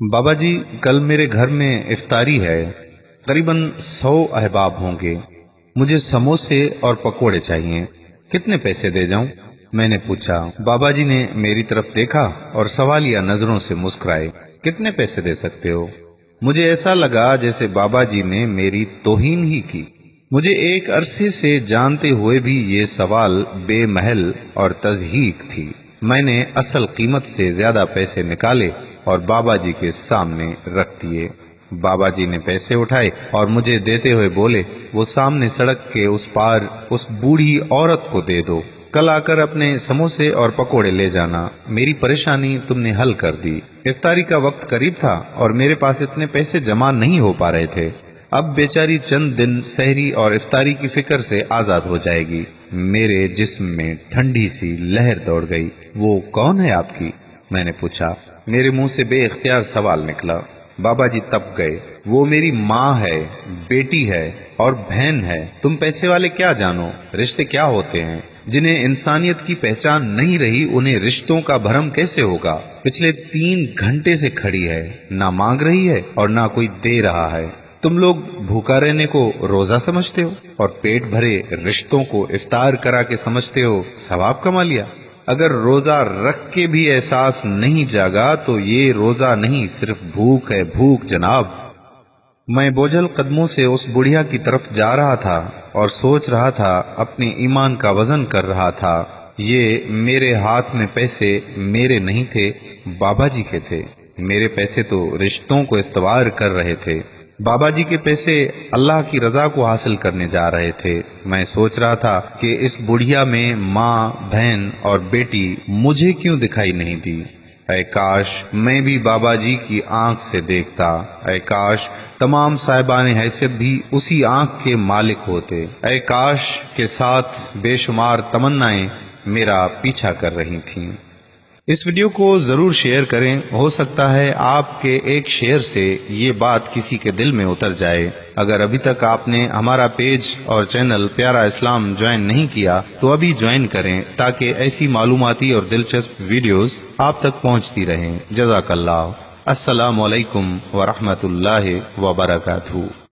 बाबा जी, कल मेरे घर में इफ्तारी है। करीबन 100 अहबाब होंगे। मुझे समोसे और पकोड़े चाहिए। कितने पैसे दे जाऊं? मैंने पूछा। बाबा जी ने मेरी तरफ देखा और सवालिया नजरों से मुस्कुराए। कितने पैसे दे सकते हो? मुझे ऐसा लगा जैसे बाबा जी ने मेरी तौहीन ही की। मुझे एक अरसे से जानते हुए भी ये सवाल बेमहल और तज़हीक थी। मैंने असल कीमत से ज्यादा पैसे निकाले और बाबा जी के सामने रख दिए। बाबा जी ने पैसे उठाए और मुझे देते हुए बोले, वो सामने सड़क के उस पार उस बूढ़ी औरत को दे दो। कल आकर अपने समोसे और पकोड़े ले जाना। मेरी परेशानी तुमने हल कर दी। इफ्तारी का वक्त करीब था और मेरे पास इतने पैसे जमा नहीं हो पा रहे थे। अब बेचारी चंद दिन सहरी और इफ्तारी की फिक्र से आजाद हो जाएगी। मेरे जिस्म में ठंडी सी लहर दौड़ गई। वो कौन है आपकी? मैंने पूछा। मेरे मुंह से बेइख्तियार सवाल निकला। बाबा जी तप गए। वो मेरी माँ है, बेटी है और बहन है। तुम पैसे वाले क्या जानो, रिश्ते क्या होते हैं? जिन्हें इंसानियत की पहचान नहीं रही, उन्हें रिश्तों का भरम कैसे होगा? पिछले 3 घंटे से खड़ी है, ना मांग रही है और ना कोई दे रहा है। तुम लोग भूखा रहने को रोजा समझते हो और पेट भरे रिश्तों को इफ्तार करा के समझते हो सवाब कमा लिया। अगर रोजा रख के भी एहसास नहीं जागा तो ये रोजा नहीं, सिर्फ भूख है, भूख जनाब। मैं बोझल कदमों से उस बुढ़िया की तरफ जा रहा था और सोच रहा था, अपने ईमान का वजन कर रहा था। ये मेरे हाथ में पैसे मेरे नहीं थे, बाबा जी के थे। मेरे पैसे तो रिश्तों को इस्तवार कर रहे थे। बाबा जी के पैसे अल्लाह की रजा को हासिल करने जा रहे थे। मैं सोच रहा था कि इस बुढ़िया में माँ, बहन और बेटी मुझे क्यों दिखाई नहीं दी। ऐ काश मैं भी बाबा जी की आंख से देखता। ऐ काश तमाम साहिबान हैसियत भी उसी आंख के मालिक होते। ऐ काश के साथ बेशुमार तमन्नाएं मेरा पीछा कर रही थीं। इस वीडियो को जरूर शेयर करें। हो सकता है आपके एक शेयर से ये बात किसी के दिल में उतर जाए। अगर अभी तक आपने हमारा पेज और चैनल प्यारा इस्लाम ज्वाइन नहीं किया तो अभी ज्वाइन करें, ताकि ऐसी मालूमाती और दिलचस्प वीडियोस आप तक पहुंचती रहें। जज़ाकल्लाह। अस्सलामु अलैकुम व रहमतुल्लाहि व बरकातहू।